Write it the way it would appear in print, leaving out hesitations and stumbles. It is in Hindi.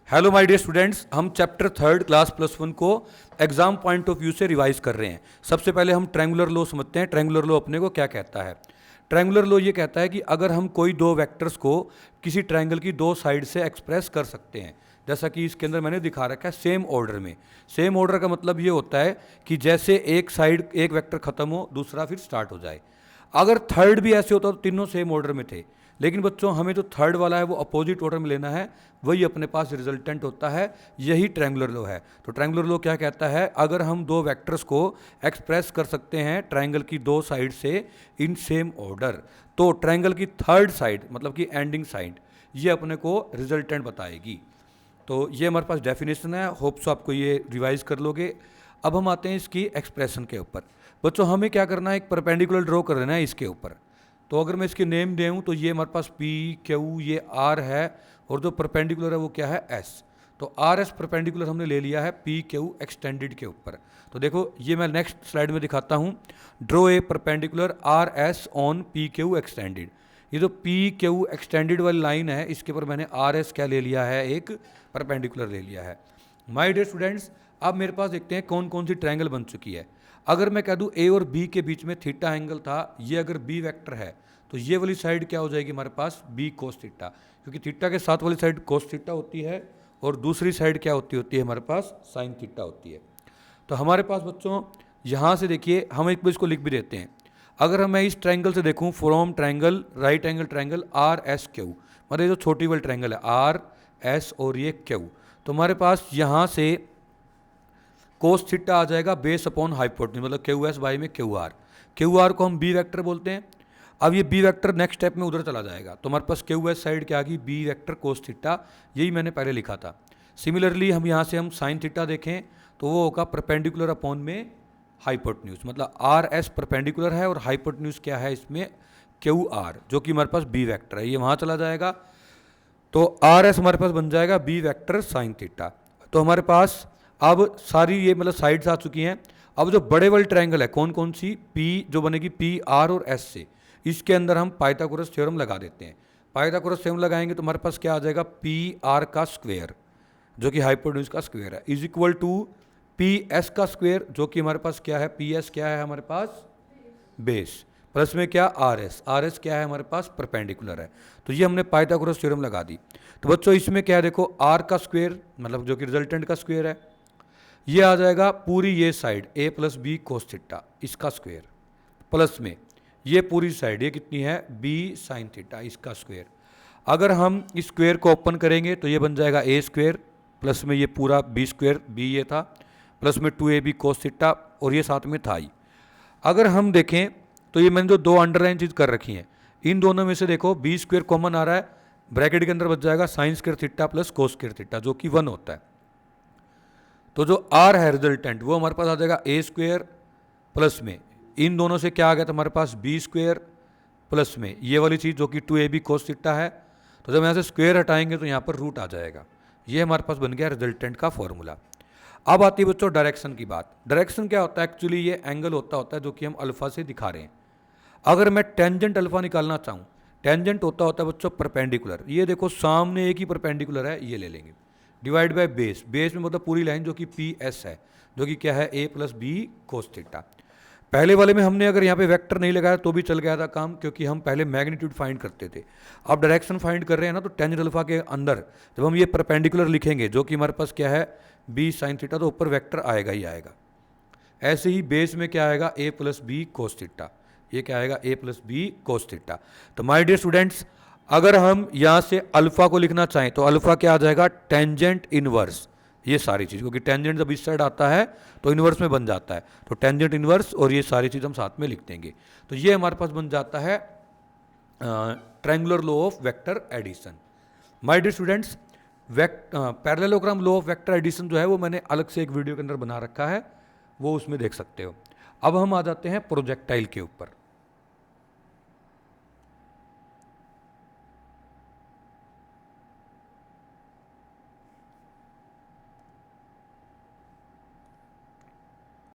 हेलो माय डियर स्टूडेंट्स, हम चैप्टर थर्ड क्लास +1 को एग्जाम पॉइंट ऑफ व्यू से रिवाइज कर रहे हैं। सबसे पहले हम ट्रायंगुलर लॉ समझते हैं। ट्रायंगुलर लॉ अपने को क्या कहता है। ट्रायंगुलर लॉ ये कहता है कि अगर हम कोई दो वेक्टर्स को किसी ट्रायंगल की दो साइड से एक्सप्रेस कर सकते हैं, जैसा कि इसके अंदर मैंने दिखा रखा है सेम ऑर्डर में। सेम ऑर्डर का मतलब ये होता है कि जैसे एक साइड एक वेक्टर खत्म हो दूसरा फिर स्टार्ट हो जाए। अगर थर्ड भी ऐसे होता तो तीनों सेम ऑर्डर में थे, लेकिन बच्चों हमें जो थर्ड वाला है वो अपोजिट ऑर्डर में लेना है, वही अपने पास रिजल्टेंट होता है। यही ट्रायंगुलर लॉ है। तो ट्रायंगुलर लॉ क्या कहता है, अगर हम दो वेक्टर्स को एक्सप्रेस कर सकते हैं ट्रायंगल की दो साइड से इन सेम ऑर्डर, तो ट्रायंगल की थर्ड साइड मतलब कि एंडिंग साइड ये अपने को रिजल्टेंट बताएगी। तो ये हमारे पास डेफिनेशन है। होप सो आपको ये रिवाइज कर लोगे। अब हम आते हैं इसकी एक्सप्रेशन के ऊपर। बच्चों हमें क्या करना है, एक परपेंडिकुलर ड्रॉ कर लेना है इसके ऊपर। तो अगर मैं इसके नेम दूँ तो ये हमारे पास पी क्यू ये आर है, और जो परपेंडिकुलर है वो क्या है, एस। तो आर एस परपेंडिकुलर हमने ले लिया है पी क्यू एक्सटेंडेड के ऊपर। तो देखो ये मैं नेक्स्ट स्लाइड में दिखाता हूँ। Draw a perpendicular R S on P Q extended. ये जो पी क्यू एक्सटेंडेड वाली लाइन है इसके ऊपर मैंने आर एस क्या ले लिया है, एक परपेंडिकुलर ले लिया है। माय डियर स्टूडेंट्स, अब मेरे पास देखते हैं कौन कौन सी ट्रायंगल बन चुकी है। अगर मैं कह दूं ए और बी के बीच में थीटा एंगल था, ये अगर बी वेक्टर है तो ये वाली साइड क्या हो जाएगी हमारे पास, बी कोस थीटा, क्योंकि थीटा के साथ वाली साइड कोस थीटा होती है और दूसरी साइड क्या होती है हमारे पास, साइन थीटा होती है। तो हमारे पास बच्चों यहाँ से देखिए, हम एक बार इसको लिख भी देते हैं। अगर मैं इस ट्रायंगल से देखूँ, from triangle right angle triangle R S Q, मतलब ये जो छोटी वाली ट्रायंगल है आर एस और ये क्यू, तो हमारे पास यहाँ से कोस थीटा आ जाएगा बेस अपॉन हाइपोटेन्यूज, मतलब क्यू एस बाई में क्यू आर। क्यू आर को हम बी वेक्टर बोलते हैं। अब ये बी वेक्टर नेक्स्ट स्टेप में उधर चला जाएगा, तो हमारे पास क्यू एस साइड क्या आ गई, बी वेक्टर कोस थीटा। यही मैंने पहले लिखा था। सिमिलरली हम यहाँ से हम साइन थीटा देखें तो वो होगा परपेंडिकुलर अपॉन में हाइपोटेन्यूज, मतलब आर एस परपेंडिकुलर है और हाइपोटेन्यूज क्या है इसमें, क्यू आर, जो कि हमारे पास बी वेक्टर है, ये वहाँ चला जाएगा। तो आर एस हमारे पास बन जाएगा बी वेक्टर साइन थीटा। तो हमारे पास अब सारी ये मतलब साइड्स आ चुकी हैं। अब जो बड़े वाले ट्रायंगल है कौन कौन सी, पी जो बनेगी पी आर और एस से, इसके अंदर हम पाइथागोरस थ्योरम लगा देते हैं। पाइथागोरस थ्योरम लगाएंगे तो हमारे पास क्या आ जाएगा, पी आर का स्क्वायर जो कि हाइपोटेन्यूज का स्क्वायर है, is equal to P S का स्क्वायर जो कि हमारे पास क्या है, पी एस क्या है हमारे पास, बेस, प्लस में क्या आर एस क्या है हमारे पास, परपेंडिकुलर है। तो ये हमने पाइथागोरस थ्योरम लगा दी। तो बच्चों इसमें क्या है, देखो आर का स्क्वायर मतलब जो कि रिजल्टेंट का स्क्वायर है, ये आ जाएगा पूरी ये साइड ए प्लस बी कोस थीटा इसका स्क्वायर, प्लस में ये पूरी साइड ये कितनी है, बी साइन थीटा इसका स्क्वायर। अगर हम इस स्क्वायर को ओपन करेंगे तो ये बन जाएगा ए स्क्वायर, प्लस में ये पूरा बी स्क्वायर, बी ये था, प्लस में 2ab कोस थीटा और ये साथ में था ही। अगर हम देखें तो ये मैंने जो दो अंडरलाइन चीज़ कर रखी हैं, इन दोनों में से देखो बी स्क्वायर कॉमन आ रहा है, ब्रैकेट के अंदर बच जाएगा sine square theta plus cos square theta जो कि 1 होता है। तो जो आर है रिजल्टेंट वो हमारे पास आ जाएगा ए स्क्वायर, प्लस में इन दोनों से क्या आ गया था हमारे पास, बी स्क्वायर, प्लस में ये वाली चीज़ जो कि 2ab कोस थीटा है। तो जब यहाँ से स्क्वायर हटाएंगे तो यहाँ पर रूट आ जाएगा। ये हमारे पास बन गया रिजल्टेंट का फॉर्मूला। अब आती है बच्चों डायरेक्शन की बात। डायरेक्शन क्या होता है, एक्चुअली ये एंगल होता है जो कि हम अल्फा से दिखा रहे हैं। अगर मैं टेंजेंट अल्फा निकालना चाहूँ, टेंजेंट होता है बच्चों परपेंडिकुलर। ये देखो सामने एक ही परपेंडिकुलर है, ये ले लेंगे, डिवाइड बाय बेस, बेस में मतलब पूरी लाइन जो कि पी एस है, जो कि क्या है ए प्लस बी कोस थीटा। पहले वाले में हमने अगर यहाँ पे वेक्टर नहीं लगाया तो भी चल गया था काम, क्योंकि हम पहले मैग्नीट्यूड फाइंड करते थे। अब डायरेक्शन फाइंड कर रहे हैं ना, तो टेंजेंट अल्फा के अंदर जब हम ये परपेंडिकुलर लिखेंगे जो कि हमारे पास क्या है, बी साइन थीटा, तो ऊपर वेक्टर आएगा ही आएगा। ऐसे ही बेस में क्या आएगा, ए प्लस बी कोस थीटा, ये क्या आएगा, ए प्लस बी कोस थीटा। तो माय डियर स्टूडेंट्स, अगर हम यहाँ से अल्फा को लिखना चाहें तो अल्फा क्या आ जाएगा, टेंजेंट इनवर्स, ये सारी चीज़, क्योंकि टेंजेंट जब इस साइड आता है तो इनवर्स में बन जाता है, तो टेंजेंट इनवर्स और ये सारी चीज़ हम साथ में लिख देंगे। तो ये हमारे पास बन जाता है triangular law of vector addition. My dear students, parallelogram law of vector addition जो है वो मैंने अलग से एक वीडियो के अंदर बना रखा है, वो उसमें देख सकते हो। अब हम आ जाते हैं प्रोजेक्टाइल के ऊपर।